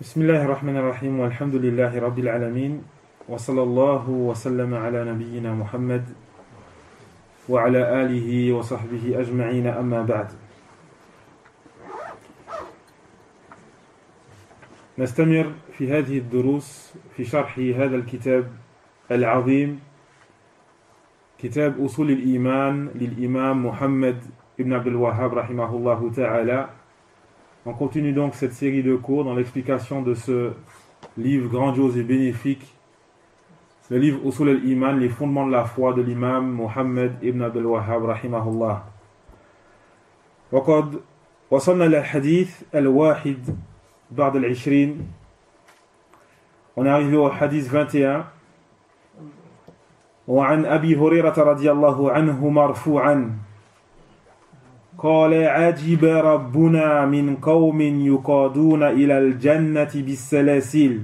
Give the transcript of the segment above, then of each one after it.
بسم الله الرحمن الرحيم والحمد لله رب العالمين وصلى الله وسلم على نبينا محمد وعلى آله وصحبه أجمعين أما بعد. نستمر في هذه الدروس في شرح هذا الكتاب العظيم كتاب أصول الإيمان للإمام محمد ibn Abdul Wahhab rahimahullahu ta'ala. On continue donc cette série de cours dans l'explication de ce livre grandiose et bénéfique, le livre Usul al-Iman, les fondements de la foi de l'imam Muhammad ibn Abdul Wahhab rahimahullah. وقد وصلنا إلى الحديث الواحد بعد العشرين. On est arrivé au hadith 21. وعن أبي هريرة رضي الله عنه مرفوعا قال عجب ربنا من قوم يقادون إلى الجنة بالسلاسل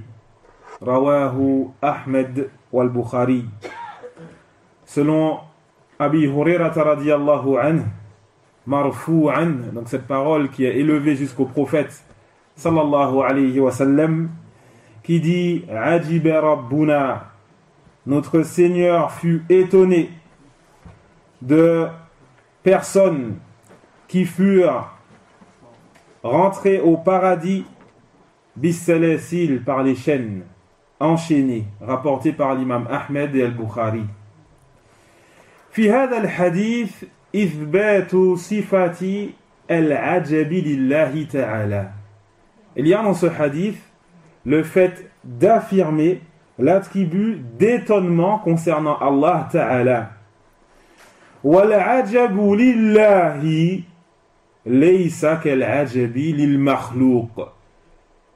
رواه أحمد والبخاري. Selon Abi Hurairah radiyallahu anhu, marfu'an, donc cette parole qui est élevée jusqu'au prophète sallallahu alayhi wa sallam, qui dit Ajiba Rabbuna, notre Seigneur fut étonné de personnes qui furent rentrés au paradis bis-salasil, par les chaînes enchaînées, rapporté par l'imam Ahmed et al-Bukhari. في هذا الحديث إثبات صفة العجب لله تعالى. Il y a dans ce hadith le fait d'affirmer l'attribut d'étonnement concernant Allah Ta'ala. وَالْعَجَبُ لِلَّهِ لَيْسَ كَالْعَجَبِ لِلْمَخْلُوقِ.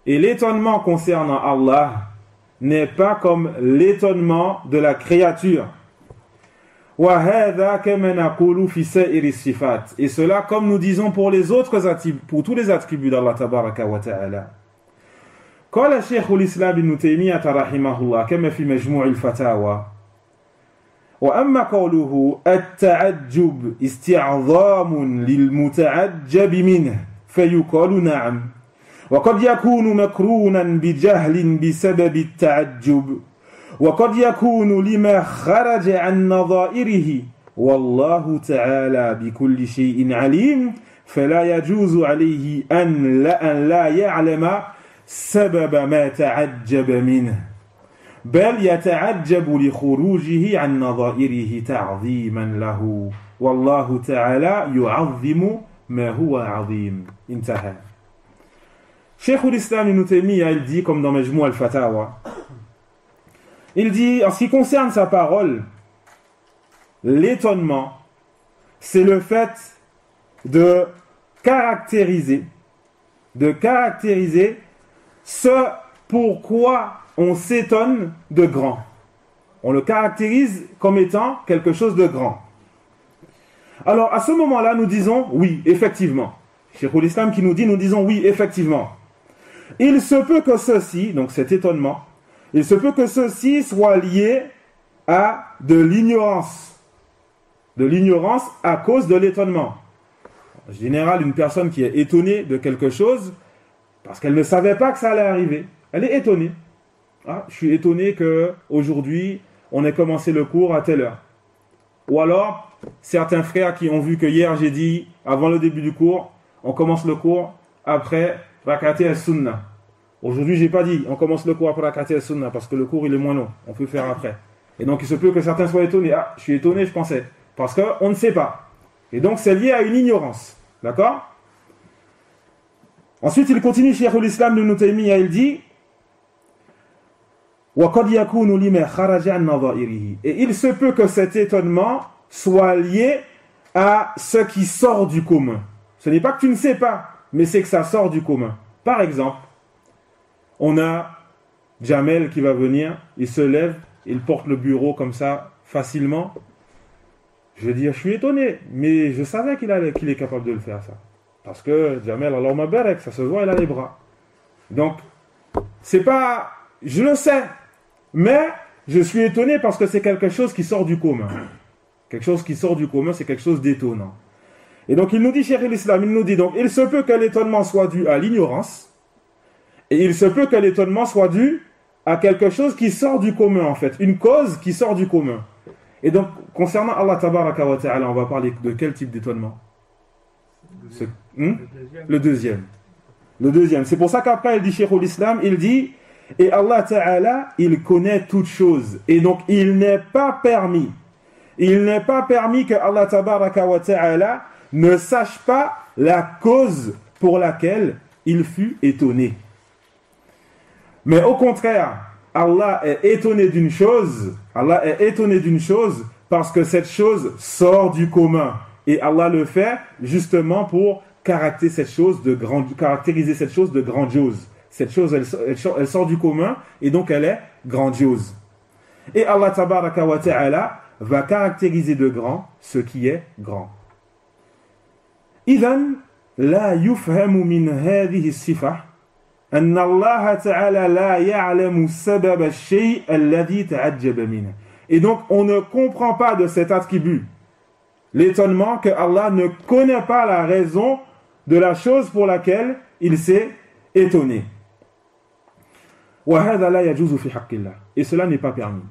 Et l'étonnement concernant Allah n'est pas comme l'étonnement de la créature. وَهَذَا كَمَا نَقُولُ فِي سَائِرِ الصِّفَاتِ. Et cela comme nous disons pour les autres attributs, pour tous les attributs d'Allah tabaraka wa ta'ala. قال شيخ الإسلام ابن تيمية رحمه الله كما في مجموع الفتاوى وأما قوله التعجب استعظام للمتعجب منه فيقال نعم وقد يكون مقرونا بجهل بسبب التعجب وقد يكون لما خرج عن نظائره والله تعالى بكل شيء عليم فلا يجوز عليه أن لا يعلم سبب ما تعجب منه بل يتعجب لخروجه عن نظائره تعظيما له والله تعالى يعظم ما هو عظيم. انتهى. Cheikh l'Islam Ibn Taymiyyah, il dit, comme dans Majmou al-Fatawa, il dit, en ce qui concerne sa parole, l'étonnement, c'est le fait de caractériser ce pourquoi on s'étonne de grand. On le caractérise comme étant quelque chose de grand. Alors, à ce moment-là, nous disons oui, effectivement. Cheikh l'Islam qui nous dit, nous disons oui, effectivement. Il se peut que ceci, donc cet étonnement, il se peut que ceci soit lié à de l'ignorance. De l'ignorance à cause de l'étonnement. En général, une personne qui est étonnée de quelque chose, parce qu'elle ne savait pas que ça allait arriver, elle est étonnée. Ah, je suis étonné qu'aujourd'hui, on ait commencé le cours à telle heure. Ou alors, certains frères qui ont vu que hier, j'ai dit, avant le début du cours, on commence le cours après Rakati al-Sunnah. Aujourd'hui, j'ai pas dit, on commence le cours après Rakati al-Sunnah, parce que le cours, il est moins long. On peut faire après. Et donc, il se peut que certains soient étonnés. Ah, je suis étonné, je pensais. Parce qu'on ne sait pas. Et donc, c'est lié à une ignorance. D'accord ? Ensuite, il continue, Cheikh l'Islam Ibn Taymiyyah, il dit وَقَدْ يَكُونُ لِمَا خَرَجَ عَنْ نَظَائِرِهِ. Et il se peut que cet étonnement soit lié à ce qui sort du commun. Ce n'est pas que tu ne sais pas, mais c'est que ça sort du commun. Par exemple, on a Jamel qui va venir, il se lève, il porte le bureau comme ça, facilement. Je veux dire, je suis étonné, mais je savais qu'il est capable de le faire, ça. Parce que Jamel, Allah mabarek, ça se voit, il a les bras. Donc, c'est pas... Je le sais, mais je suis étonné parce que c'est quelque chose qui sort du commun. Quelque chose qui sort du commun, c'est quelque chose d'étonnant. Et donc, il nous dit, Cheikh l'Islam, il nous dit donc, il se peut que l'étonnement soit dû à l'ignorance, Et il se peut que l'étonnement soit dû à quelque chose qui sort du commun, en fait. Une cause qui sort du commun. Et donc, concernant Allah Tabaraka wa Ta'ala, on va parler de quel type d'étonnement? Le deuxième. Le deuxième. C'est pour ça qu'après, il dit, Cheikh l'Islam, il dit, et Allah Ta'ala, il connaît toutes choses. Et donc, il n'est pas permis que Allah Tabaraka wa Ta'ala ne sache pas la cause pour laquelle il fut étonné. Mais au contraire, Allah est étonné d'une chose parce que cette chose sort du commun. Et Allah le fait justement pour caractériser cette chose de grandiose. Cette chose, elle sort du commun et donc elle est grandiose. Et Allah Tabaraka wa Ta'ala va caractériser de grand ce qui est grand. إذن لا يفهم من هذه الصفة أن الله تعالى لا يعلم سبب الشيء الذي تعجب منه. Et donc on ne comprend pas de cet attribut l'étonnement que Allah ne connaît pas la raison de la chose pour laquelle il s'est étonné. وهذا لا يجوز في حق الله. Et cela n'est pas permis.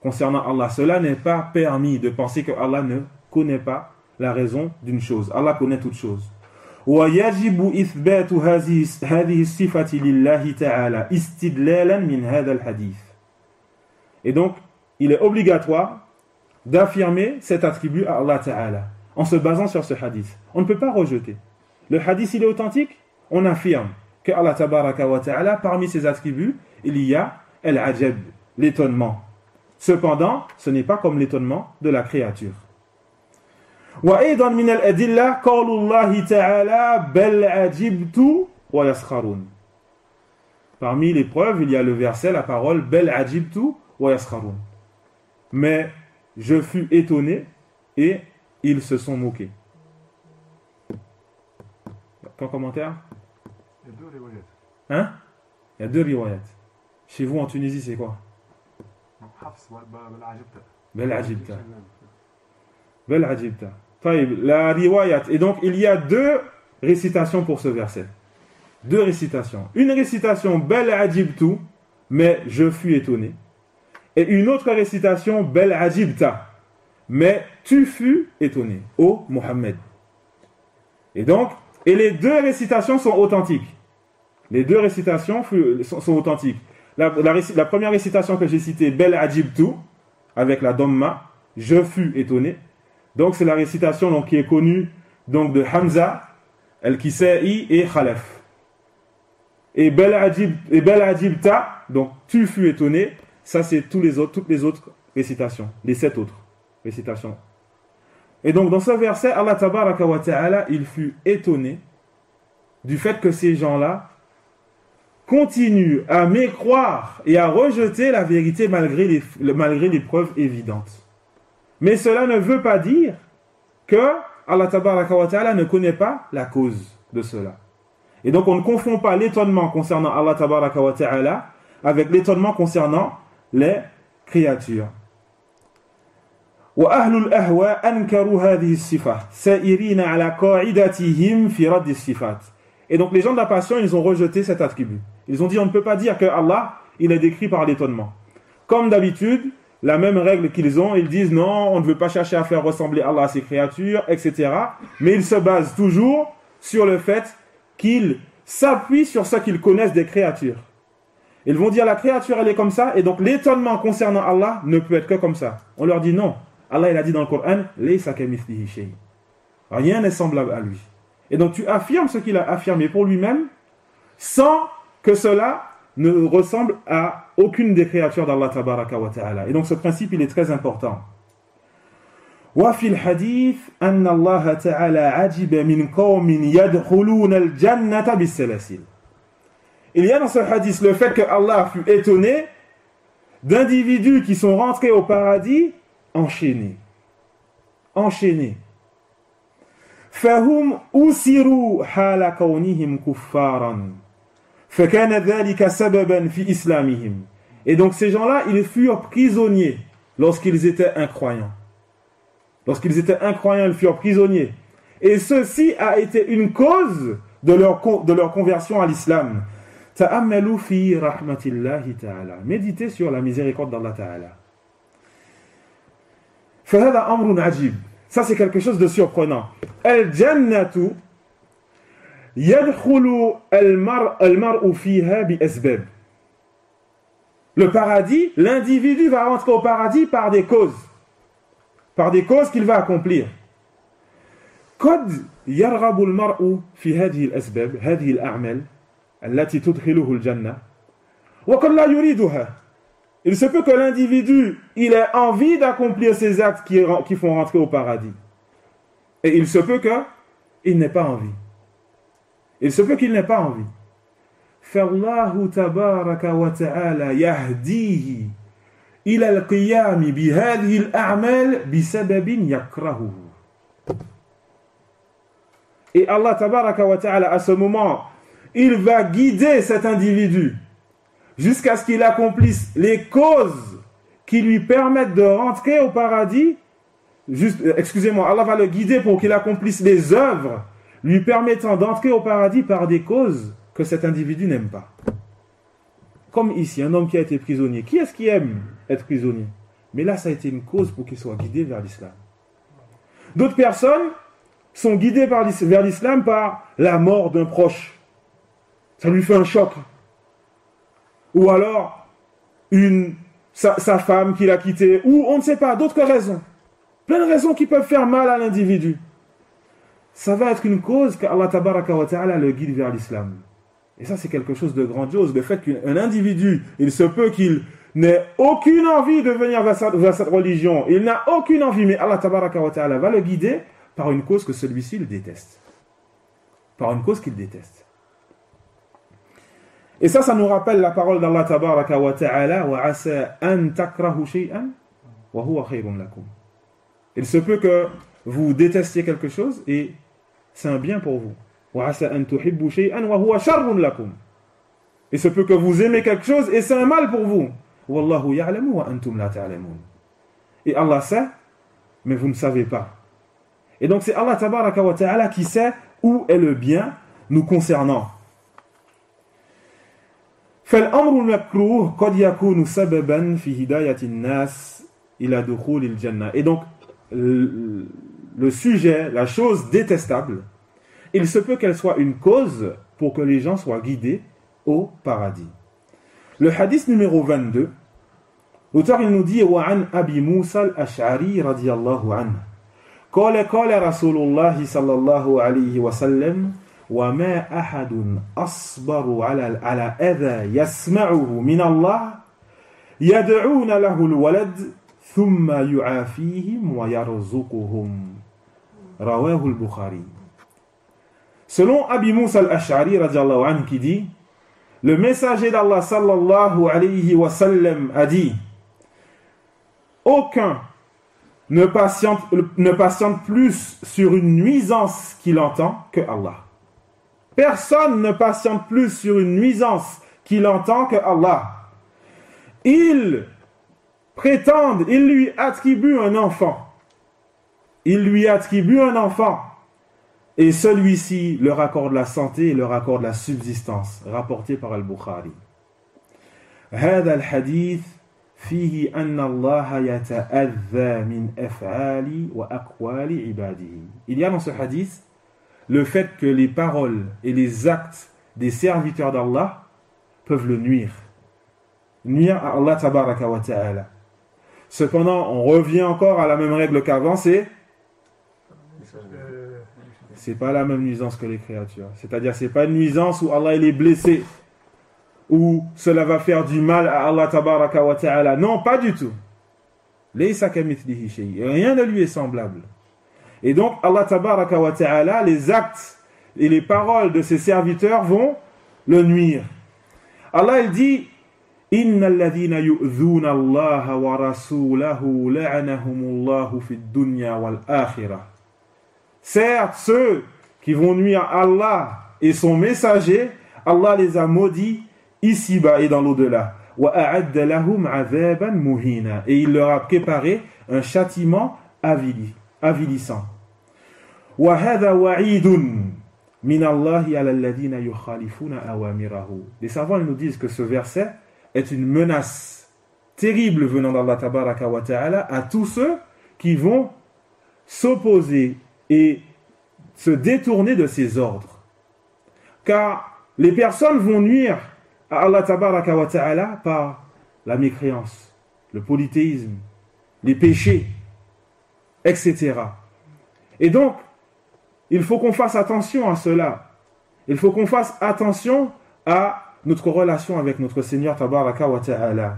Concernant Allah, cela n'est pas permis de penser que Allah ne connaît pas la raison d'une chose. Allah connaît toutes choses. ويجب إثبات هذه الصفة لله تعالى استدلالا من هذا الحديث. Et donc, il est obligatoire d'affirmer cet attribut à Allah Ta'ala en se basant sur ce hadith. On ne peut pas rejeter. Le hadith, il est authentique, on affirme que Allah Tabaraka wa Ta'ala, parmi ses attributs, il y a al-ajab, l'étonnement. Cependant, ce n'est pas comme l'étonnement de la créature. وأيضا من الأدلة قول الله تعالى بل عجبت ويسخرون. Parmi les preuves, il y a le verset, la parole bel ajibtu wa yaskharun. Mais je fus étonné et ils se sont moqués. Qu'un commentaire? Il y a deux riwayat. Hein? Il y a deux riwayat. Chez vous en Tunisie, c'est quoi? Bel ajibta. Bel ajibta. La riwayat. Et donc, il y a deux récitations pour ce verset. Deux récitations. Une récitation bel ajibtu, mais je fus étonné. Et une autre récitation bel ajibta, mais tu fus étonné, ô Mohammed. Et donc, et les deux récitations sont authentiques. Les deux récitations sont authentiques. La première récitation que j'ai citée, bel ajibtu, avec la domma, je fus étonné. Donc c'est la récitation donc, qui est connue donc, de Hamza, Al-Kisai et Khalaf. Et bel ajibta, donc tu fus étonné, ça c'est toutes les autres récitations, les 7 autres récitations. Et donc dans ce verset, Allah Tabaraka wa Ta'ala, il fut étonné du fait que ces gens-là continuent à mécroire et à rejeter la vérité malgré les preuves évidentes. Mais cela ne veut pas dire que Allah Tabaraka wa Ta'ala ne connaît pas la cause de cela. Et donc on ne confond pas l'étonnement concernant Allah Tabaraka wa Ta'ala avec l'étonnement concernant les créatures. وأهل الأهواء أنكروا هذه الصفة سائرين على قاعدتهم في رد الصفات. Et donc les gens de la passion, ils ont rejeté cet attribut. Ils ont dit on ne peut pas dire que Allah, il est décrit par l'étonnement. Comme d'habitude, la même règle qu'ils ont, ils disent non, on ne veut pas chercher à faire ressembler Allah à ses créatures, etc. Mais ils se basent toujours sur le fait qu'ils s'appuient sur ce qu'ils connaissent des créatures. Ils vont dire la créature elle est comme ça, et donc l'étonnement concernant Allah ne peut être que comme ça. On leur dit non. Allah il a dit dans le Coran, Laysa kamithlihi shay. Rien n'est semblable à lui. Et donc tu affirmes ce qu'il a affirmé pour lui-même, sans que cela ne ressemble à aucune des créatures d'Allah Tabaraka wa Ta'ala. Et donc ce principe il est très important. وفي الحديث أن الله تعالى عجب من قوم يدخلون الجنة بالسلاسل. Il y a dans ce hadith le fait que Allah fut étonné d'individus qui sont rentrés au paradis enchaînés. Enchaînés. فهم أسروا حال كونهم كفارا فكان ذلك سببا في إسلامهم. Et donc ces gens-là, ils furent prisonniers lorsqu'ils étaient incroyants. Lorsqu'ils étaient incroyants, ils furent prisonniers. Et ceci a été une cause de leur conversion à l'islam. ta'ammalu fi rahmatillahi ta'ala. Méditez sur la miséricorde d'Allah ta'ala. Fahada amrun ajib. Ça c'est quelque chose de surprenant. Al-jannatu yadkhulu al-mar'u fiha bi asbab. Le paradis, l'individu va rentrer au paradis par des causes qu'il va accomplir. قد يرغب المرء في هذه الأسباب هذه الأعمال التي تدخله الجنة وقد لا يريدها. Il se peut que l'individu il ait envie d'accomplir ces actes qui font rentrer au paradis, et il se peut qu'il n'ait pas envie. فالله تبارك وتعالى يهديه إلى القيام بهذه الأعمال بسبب يكرهه. Et Allah tabaraka wa ta'ala, à ce moment, il va guider cet individu jusqu'à ce qu'il accomplisse les causes qui lui permettent de rentrer au paradis. Allah va le guider pour qu'il accomplisse les œuvres lui permettant d'entrer au paradis par des causes que cet individu n'aime pas. Comme ici, un homme qui a été prisonnier. Qui est-ce qui aime être prisonnier? Mais là, ça a été une cause pour qu'il soit guidé vers l'islam. D'autres personnes sont guidés vers l'islam par la mort d'un proche. Ça lui fait un choc. Ou alors, sa femme qui l'a quitté, ou on ne sait pas, d'autres raisons. Plein de raisons qui peuvent faire mal à l'individu. Ça va être une cause qu'Allah tabaraka wa ta'ala le guide vers l'islam. Et ça, c'est quelque chose de grandiose. Le fait qu'un individu, il se peut qu'il n'ait aucune envie de venir vers cette religion. Il n'a aucune envie, mais Allah tabaraka wa ta'ala va le guider par une cause que celui-ci le déteste. Par une cause qu'il déteste. Et ça nous rappelle la parole d'Allah tabaraka wa ta'ala wa asa an takrahu shay'an wa huwa khayrun lakum. Il se peut que vous détestiez quelque chose et c'est un bien pour vous. Wa asa an tuhibbu shay'an wa huwa sharrun lakum. Il se peut que vous aimez quelque chose et c'est un mal pour vous. Wallahu ya'lamu wa antum la ta'lamun. Et Allah sait, mais vous ne savez pas. Et donc c'est Allah tabaraka wa ta'ala qui sait où est le bien nous concernant. فالأمر المكروه قد يكون سببا في هداية الناس إلى دخول الجنة. Et donc le sujet, la chose détestable, il se peut qu'elle soit une cause pour que les gens soient guidés au paradis. Le hadith numéro 22, l'auteur il nous dit وعن أبي موسى الأشعري رضي الله عنه قال رسول الله صلى الله عليه وسلم وما أحد أصبر على أذى يسمعه من الله يدعون له الولد ثم يعافيهم ويرزقهم رواه البخاري. Selon Abi Moussa al-Ash'ari radiyallahu anhu qui dit, le messager d'Allah sallallahu alayhi wa sallam a dit, aucun ne patiente plus sur une nuisance qu'il entend que Allah. Personne ne patiente plus sur une nuisance qu'il entend que Allah. Ils prétendent, ils lui attribuent un enfant. Et celui-ci leur accorde la santé et leur accorde la subsistance, rapporté par Al-Bukhari. هذا الحديث فيه أن الله يتأذى من أفعال وأقوال عباده. Il y a dans ce hadith le fait que les paroles et les actes des serviteurs d'Allah peuvent le nuire à Allah tabaraka wa ta'ala. Cependant, on revient encore à la même règle qu'avant, c'est pas la même nuisance que les créatures. C'est-à-dire, c'est pas une nuisance où Allah il est blessé, où cela va faire du mal à Allah tabaraka wa ta'ala. Non, pas du tout. Laysa kamithlihi shay. Rien ne lui est semblable. Et donc, Allah tabaraka wa ta'ala, les actes et les paroles de ses serviteurs vont le nuire. Allah, il dit, Inna alladhina yu'dhuna Allah wa rasulahu la'anahumullahu fid dunya wal akhirah. Certes, ceux qui vont nuire à Allah et son messager, Allah les a maudits ici-bas et dans l'au-delà. Wa a'adda lahum 'adhaban muhina. Et il leur a préparé un châtiment avilissant. وهذا وعيد min Allahi ala alladhina yukhalifuna awamirahu. Les savants nous disent que ce verset est une menace terrible venant d'Allah tabaraka wa ta'ala à tous ceux qui vont s'opposer et se détourner de ses ordres. Car les personnes vont nuire à Allah tabaraka wa ta'ala par la mécréance, le polythéisme, les péchés, etc. Et donc, il faut qu'on fasse attention à cela. Il faut qu'on fasse attention à notre relation avec notre Seigneur tabaraka wa ta'ala.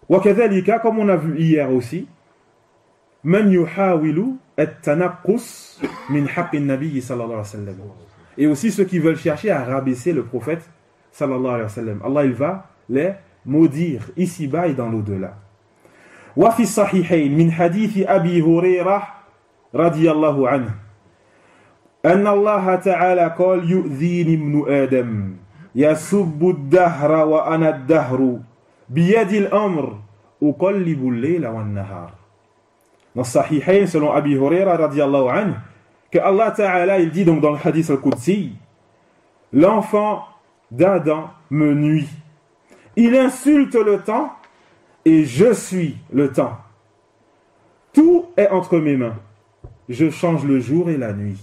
وكذلك, comme on a vu hier aussi, من يحاول التنقص من حق النبي صلى الله عليه وسلم. Et aussi ceux qui veulent chercher à rabaisser le prophète sallallahu alayhi wa sallam. Allah, il va les maudire ici-bas et dans l'au-delà. وفي الصحيحين من حديث أبي هريرة رضي الله عنه أن الله تعالى قال يؤذيني ابن آدم يسب الدهر وأنا الدهر بيد الأمر أقلب الليل والنهار. Dans Sahihain, selon Abi Huraira radiyallahu anhu, que Allah Ta'ala, il dit donc dans le hadith al-Qudsi, l'enfant d'Adam me nuit. Il insulte le temps et je suis le temps. Tout est entre mes mains. Je change le jour et la nuit.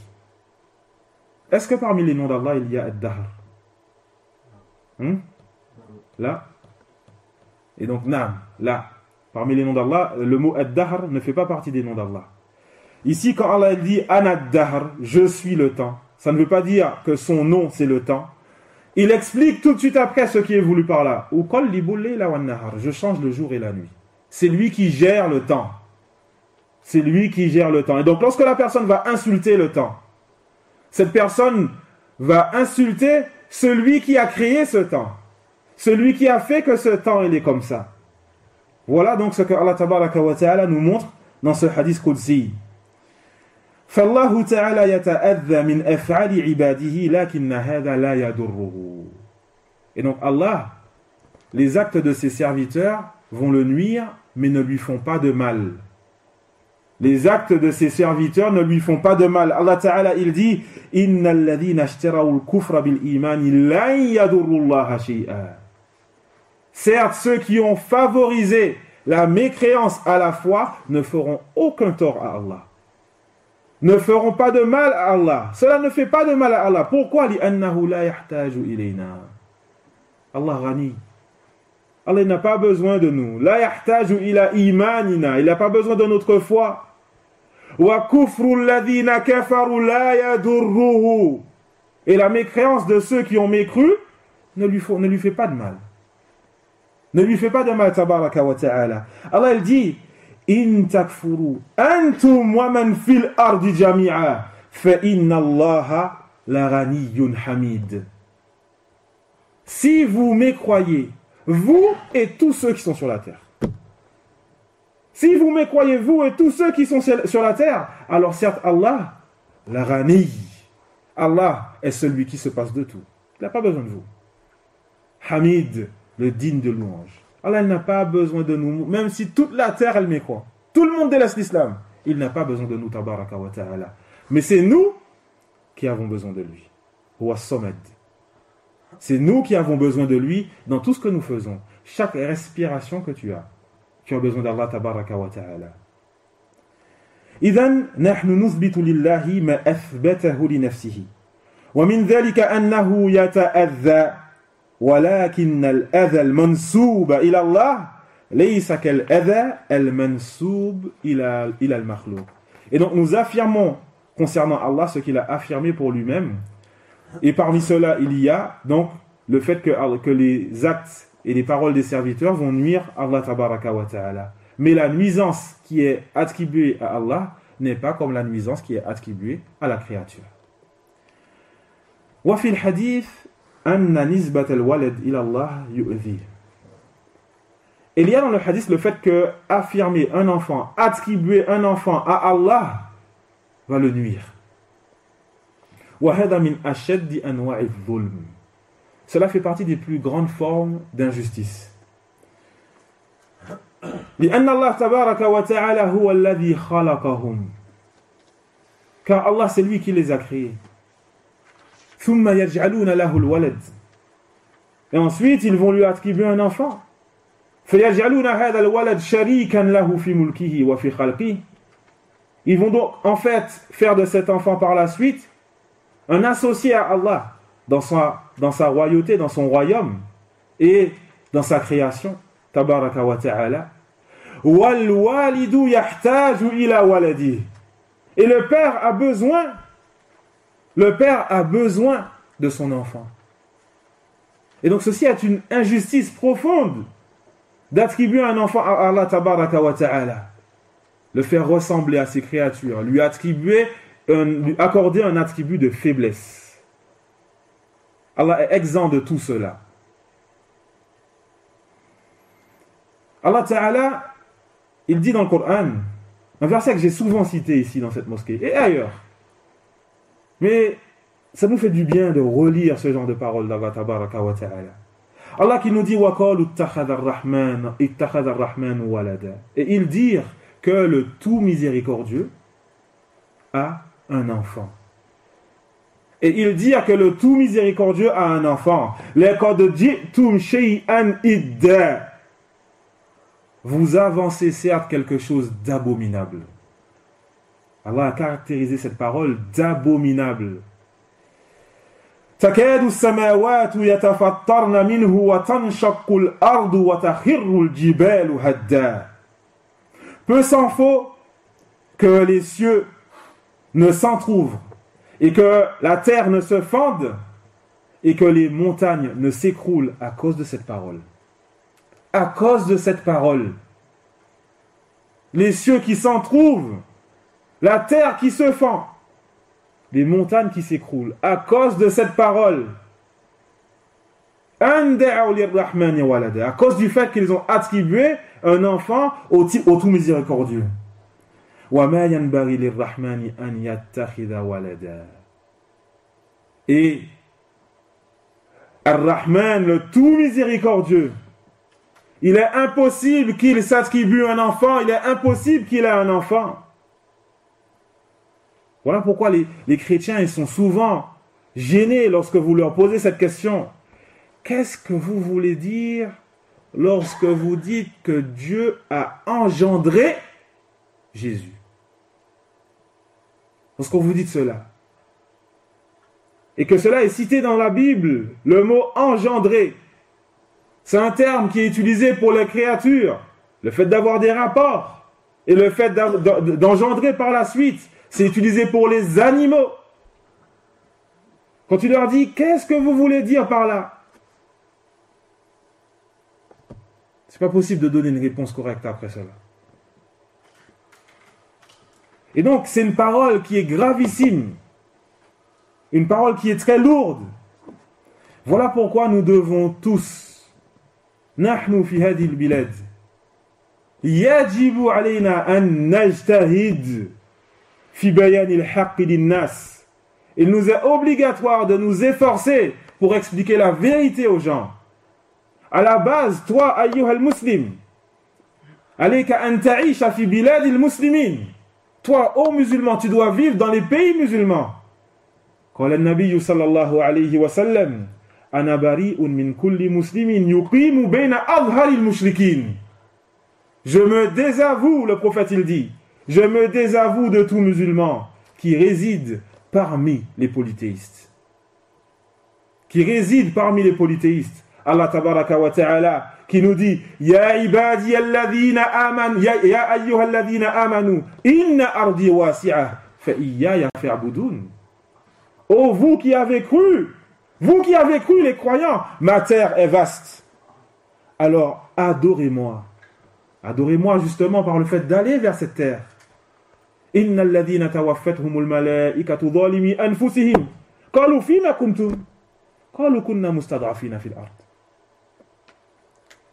Est-ce que parmi les noms d'Allah, il y a Ad-Dahr? Là. Et donc, Naam, là. Parmi les noms d'Allah, le mot Ad-Dahr ne fait pas partie des noms d'Allah. Ici, quand Allah dit An-Ad-Dahr, je suis le temps, ça ne veut pas dire que son nom c'est le temps. Il explique tout de suite après ce qui est voulu par là. Ou Qal liboulé la wan-nahar, je change le jour et la nuit. C'est lui qui gère le temps. C'est lui qui gère le temps. Et donc, lorsque la personne va insulter le temps, cette personne va insulter celui qui a créé ce temps. Celui qui a fait que ce temps, il est comme ça. Voilà donc ce que Allah tabaraka wa ta'ala nous montre dans ce hadith qudsi. فالله تعالى يتأذى من أفعال عباده لكن هذا لا يضره. Et donc Allah, les actes de ses serviteurs vont le nuire mais ne lui font pas de mal. Les actes de ses serviteurs ne lui font pas de mal. Allah Ta'ala, il dit إن الذين اشتروا الكفر بالإيمان لن يضروا الله شيئا. Certes, ceux qui ont favorisé la mécréance à la foi ne feront aucun tort à Allah. Ne feront pas de mal à Allah. Cela ne fait pas de mal à Allah. Pourquoi? لأنه لا يحتاج إلينا. Allah ghani. Allah n'a pas besoin de nous. لا يحتاج إلى إيماننا. Il n'a pas besoin de notre foi. وكفر الذين كفروا لا يضره. Et la mécréance de ceux qui ont mécru ne lui fait pas de mal. Ne lui fait pas de mal, tabaraka wa ta'ala. Allah, il dit In takfuru antum wa man fil ardi jami'a fa inna Allaha la ghaniyyun hamid. Si vous mécroyez, vous et tous ceux qui sont sur la terre. Si vous mécroyez, vous et tous ceux qui sont sur la terre, alors certes, Allah, la ghani, Allah est celui qui se passe de tout. Il n'a pas besoin de vous. Hamid, le digne de louange. Allah n'a pas besoin de nous, même si toute la terre elle mécroit. Tout le monde délaisse l'islam. Il n'a pas besoin de nous, tabaraka wa ta'ala. Mais c'est nous qui avons besoin de lui. Huwa Samad. C'est nous qui avons besoin de lui dans tout ce que nous faisons. Chaque respiration que tu as besoin d'Allah, tabaraka wa ta'ala. إذن نحن نثبت لله ما أثبته لنفسه ومن ذلك أنه يتأذى ولكن الأذى المنسوب إلى الله ليس كالأذى المنسوب إلى المخلوق. Et donc nous affirmons concernant Allah ce qu'il a affirmé pour lui-même. Et parmi cela, il y a donc le fait que les actes et les paroles des serviteurs vont nuire à Allah tabaraka wa ta'ala. Mais la nuisance qui est attribuée à Allah n'est pas comme la nuisance qui est attribuée à la créature. وفي الحديث أن نسبة الولد إلى الله يؤذيه. Il y a dans le hadith le fait que affirmer un enfant, attribuer un enfant à Allah va le nuire. وهذا من أشد أنواع الظلم. Cela fait partie des plus grandes formes d'injustice. لأن الله تبارك وتعالى هو الذي خلقهم car Allah c'est lui qui les a créés. ثم يجعلون له الولد. Et ensuite ils vont lui attribuer un enfant. فيجعلون هذا الولد شريكا له في ملكه وفي خلقه. Ils vont donc en fait faire de cet enfant par la suite un associé à Allah dans sa royauté, dans son royaume et dans sa création. Tabaraka wa ta'ala. وَالْوَالِدُ يَحْتَاجُ إِلَى وَلَدِهِ. Et le père a besoin de son enfant. Et donc ceci est une injustice profonde d'attribuer un enfant à Allah Tabaraka wa ta'ala, le faire ressembler à ses créatures, lui accorder un attribut de faiblesse. Allah est exempt de tout cela. Allah Ta'ala, il dit dans le Coran, un verset que j'ai souvent cité ici dans cette mosquée et ailleurs, mais ça nous fait du bien de relire ce genre de paroles d'Allah Tabaraka wa Ta'ala. Allah qui nous dit وَقَالُوا اتَّخَذَ الرَّحْمَنُ وَلَدًا. Et ils dirent que le tout miséricordieux a un enfant. Et ils dirent que le tout miséricordieux a un enfant. لَقَدْ جِئْتُمْ شَيْئًا إِدًّا. Vous avancez certes quelque chose d'abominable. Allah a caractérisé cette parole d'abominable. تكاد السماوات يتفطرن منه وتنشق الأرض وتخر الجبال هدا. Peu s'en faut que les cieux ne s'entr'ouvrent et que la terre ne se fende et que les montagnes ne s'écroulent à cause de cette parole. À cause de cette parole. Les cieux qui s'entr'ouvrent, la terre qui se fend, les montagnes qui s'écroulent à cause de cette parole. À cause du fait qu'ils ont attribué un enfant au tout miséricordieux. Et Ar-Rahman, le tout miséricordieux, il est impossible qu'il s'attribue un enfant, il est impossible qu'il ait un enfant. Voilà pourquoi les chrétiens ils sont souvent gênés lorsque vous leur posez cette question. Qu'est-ce que vous voulez dire lorsque vous dites que Dieu a engendré Jésus? Lorsque vous dites cela. Et que cela est cité dans la Bible, le mot engendrer. C'est un terme qui est utilisé pour les créatures. Le fait d'avoir des rapports et le fait d'engendrer par la suite. C'est utilisé pour les animaux. Quand tu leur dis, qu'est-ce que vous voulez dire par là? C'est pas possible de donner une réponse correcte après cela. Et donc, c'est une parole qui est gravissime. Une parole qui est très lourde. Voilà pourquoi nous devons tous, nahnu fi hadhihi al-bilad, yajibu alayna an najtahid. Il nous est obligatoire de nous efforcer pour expliquer la vérité aux gens. À la base, toi, ayyuhal muslim, alayka an ta'isha fi biladil muslimin. Toi, ô musulman, tu dois vivre dans les pays musulmans. قال النبي صلى الله عليه وسلم أنا بريء من كل مسلم يقيم بين أظهر المشركين. Je me désavoue, le prophète il dit. Je me désavoue de tout musulman qui réside parmi les polythéistes. Qui réside parmi les polythéistes. Allah tabaraka wa ta'ala qui nous dit Ya ibadi alladhina amanu ya ayyuhalladhina amanu inna ardi wasi'ah fa iyaya fa'budun. Oh vous qui avez cru les croyants, ma terre est vaste. Alors adorez-moi. Adorez-moi justement par le fait d'aller vers cette terre. إن الذين توفتهم الملائكة ظالمي أنفسهم قالوا فيما كنتم قالوا كنا مستضعفين في الأرض.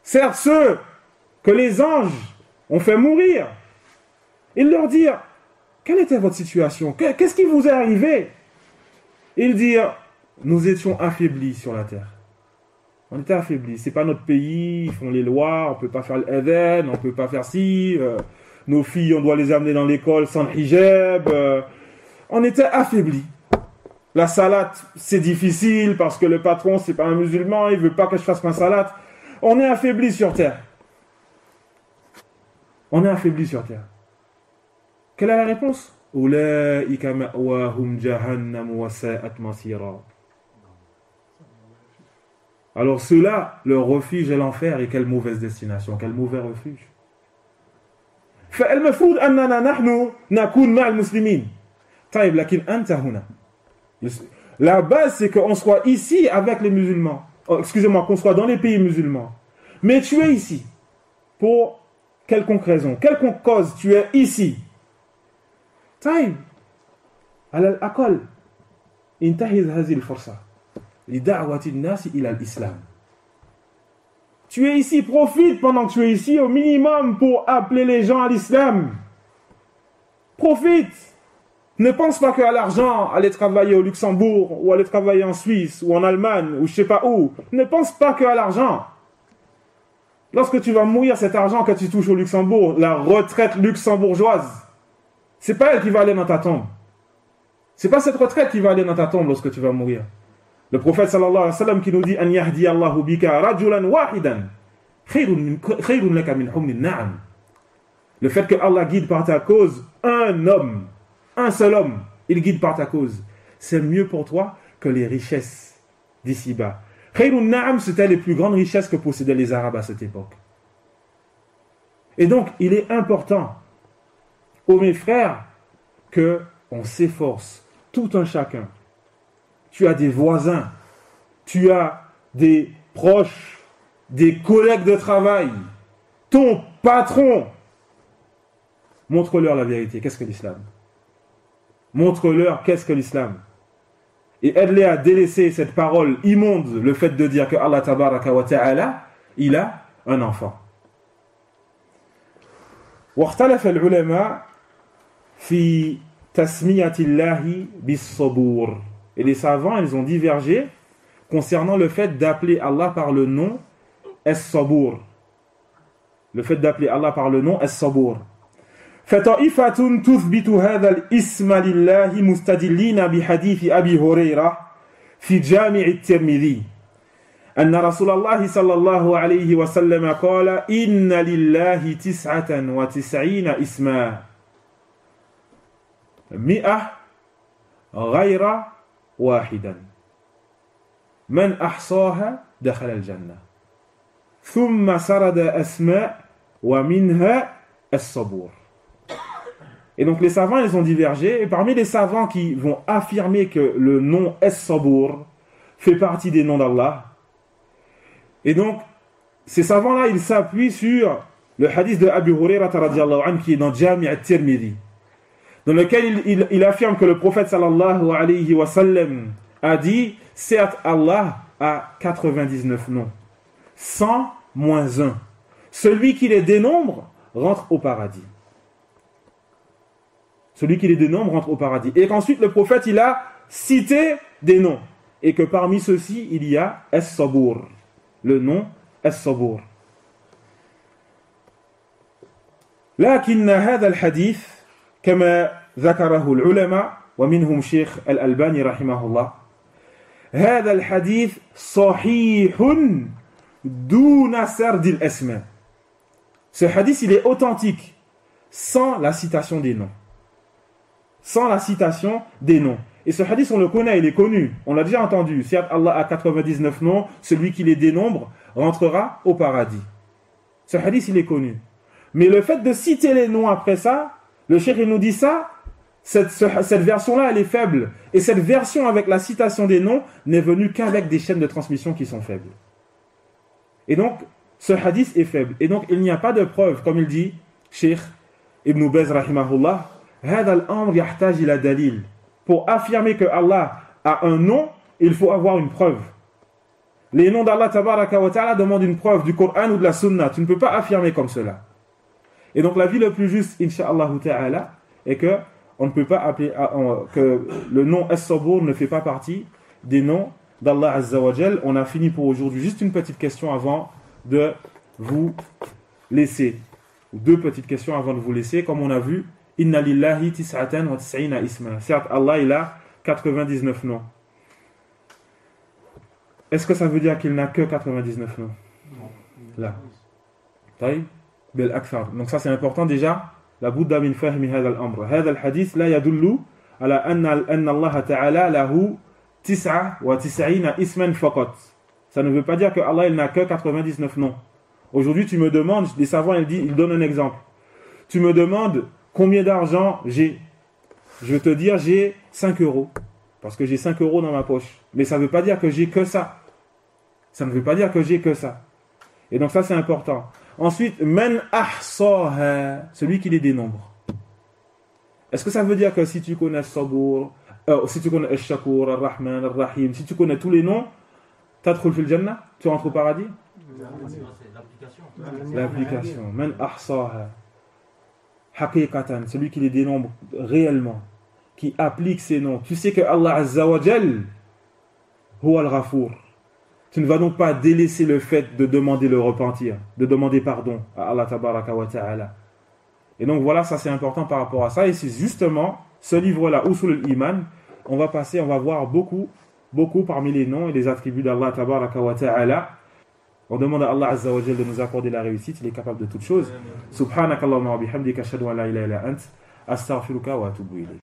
Certes ceux que les anges ont fait mourir, ils leur dirent quelle était votre situation, qu'est-ce qui vous est arrivé? Ils dirent nous étions affaiblis sur la terre. On était affaiblis, c'est pas notre pays, ils font les lois, on peut pas faire l'Éden, on peut pas faire ci. Nos filles, on doit les amener dans l'école sans hijab. on était affaiblis. La salade, c'est difficile parce que le patron, c'est pas un musulman, il veut pas que je fasse ma salade. On est affaiblis sur terre. On est affaiblis sur terre. Quelle est la réponse? Ulaika ma'wahum jahannam wa sa'at masira. Alors ceux-là, leur refuge est l'enfer, et quelle mauvaise destination, quel mauvais refuge. فالمفروض أننا نحن نكون مع المسلمين. طيب لكن أنت هنا. La base, c'est qu'on soit ici avec les musulmans. Oh, excusez-moi, qu'on soit dans les pays musulmans. Mais tu es ici. Pour quelconque raison, quelconque cause, tu es ici. طيب على الأقل انتهز هذه الفرصة لدعوة الناس إلى الإسلام. Tu es ici, profite pendant que tu es ici au minimum pour appeler les gens à l'islam. Profite. Ne pense pas qu'à l'argent, aller travailler au Luxembourg, ou aller travailler en Suisse, ou en Allemagne, ou je sais pas où. Ne pense pas qu'à l'argent. Lorsque tu vas mourir, cet argent que tu touches au Luxembourg, la retraite luxembourgeoise, c'est pas elle qui va aller dans ta tombe. C'est pas cette retraite qui va aller dans ta tombe lorsque tu vas mourir. Le prophète sallallahu alayhi wa sallam qui nous dit An yahdi Allahu bika rajulan wahidan khayrun laka min humrin na'am. Le fait que Allah guide par ta cause un homme, un seul homme, il guide par ta cause, c'est mieux pour toi que les richesses d'ici-bas. Khayrun na'am, c'était les plus grandes richesses que possédaient les Arabes à cette époque. Et donc, il est important, ô mes frères, que on s'efforce, tout un chacun. Tu as des voisins, tu as des proches, des collègues de travail, ton patron. Montre-leur la vérité. Qu'est-ce que l'islam? Montre-leur qu'est-ce que l'islam. Et aide-les à délaisser cette parole immonde, le fait de dire que Allah tabaraka wa ta'ala, il a un enfant. واختلف العلماء في تسمية الله بالصبور. Et les savants, ils ont divergé concernant le fait d'appeler Allah par le nom As-Sabur. Le fait d'appeler Allah par le nom As-Sabur. فطائفة تثبت هذا الاسم لله مستدلين بحديث أبي هريرة في جامع الترمذي أن رسول الله صلى الله عليه وسلم قال إن لله 99 اسما 100 غير واحدا من أحصاها دخل الجنة ثم سرد أسماء ومنها الصبور. Et donc les savants, ils ont divergé, et parmi les savants qui vont affirmer que le nom As-Sabur fait partie des noms d'Allah, et donc ces savants-là, ils s'appuient sur le hadith de Abu Hurairah radhiyallahu anhu qui est dans Jami' at-Tirmidhi, dans lequel il affirme que le prophète sallallahu alayhi wa sallam a dit, certes Allah a 99 noms, 100 moins 1. Celui qui les dénombre rentre au paradis. Celui qui les dénombre rentre au paradis. Et qu'ensuite le prophète il a cité des noms. Et que parmi ceux-ci il y a As-Sabur. Le nom As-Sabur. لكن هذا الحديث كما ذكره العلماء ومنهم شيخ الألباني رحمه الله هذا الحديث صحيح دون سرد الأسماء. Ce hadith il est authentique sans la citation des noms. Sans la citation des noms. Et ce hadith, on le connaît, il est connu. On l'a déjà entendu. Si Allah a 99 noms, celui qui les dénombre rentrera au paradis. Ce hadith, il est connu. Mais le fait de citer les noms après ça, le cheikh il nous dit ça, cette version-là, elle est faible. Et cette version avec la citation des noms n'est venue qu'avec des chaînes de transmission qui sont faibles. Et donc, ce hadith est faible. Et donc, il n'y a pas de preuve, comme il dit, cheikh Ibn Baz rahimahullah, pour affirmer que Allah a un nom, il faut avoir une preuve. Les noms d'Allah tabaraka wa ta'ala demandent une preuve du Coran ou de la Sunna. Tu ne peux pas affirmer comme cela. Et donc la vie le plus juste, incha'Allah ta'ala, est que on ne peut pas appeler que le nom As-Sabur ne fait pas partie des noms d'Allah Azza wa Jal. On a fini pour aujourd'hui. Juste une petite question avant de vous laisser. Deux petites questions avant de vous laisser. Comme on a vu, Inna lillahi tis'atan wa tis'ina isma. Certes, Allah, il a 99 noms. Est-ce que ça veut dire qu'il n'a que 99 noms? Là. طيب بالأكثر. Donc ça c'est important déjà. لابد من فهم هذا الأمر. هذا الحديث لا يدل على أن الله تعالى له 99 اسما فقط. Ça ne veut pas dire que Allah il n'a que 99 noms. Aujourd'hui tu me demandes, les savants ils donnent un exemple. Tu me demandes combien d'argent j'ai. Je vais te dire j'ai 5 euros. Parce que j'ai 5 euros dans ma poche. Mais ça ne veut pas dire que j'ai que ça. Ça ne veut pas dire que j'ai que ça. Et donc ça c'est important. Ensuite, man ahsaha, celui qui les dénombre. Est-ce que ça veut dire que si tu connais Sabour, si tu connais Al-Shakur, Al-Rahman, Al-Rahim, si tu connais tous les noms, tadkhul fil jannah, tu rentres au paradis? L'application. Man ahsaha. Haqiqatan, celui qui les dénombre réellement, qui applique ces noms. Tu sais que Allah Azza wa Jal, huwa al-Ghafour. Tu ne vas donc pas délaisser le fait de demander le repentir, de demander pardon à Allah Tabaraka wa Ta'ala. Et donc voilà, ça c'est important par rapport à ça. Et c'est justement ce livre-là, Usul al-Iman, on va voir beaucoup parmi les noms et les attributs d'Allah Tabaraka wa Ta'ala. On demande à Allah Azza wa Jal de nous accorder la réussite, il est capable de toutes choses. Subhanakallahumma wa bihamdika ashhadu an la ilaha illa ant, astaghfiruka wa atubu ilayk.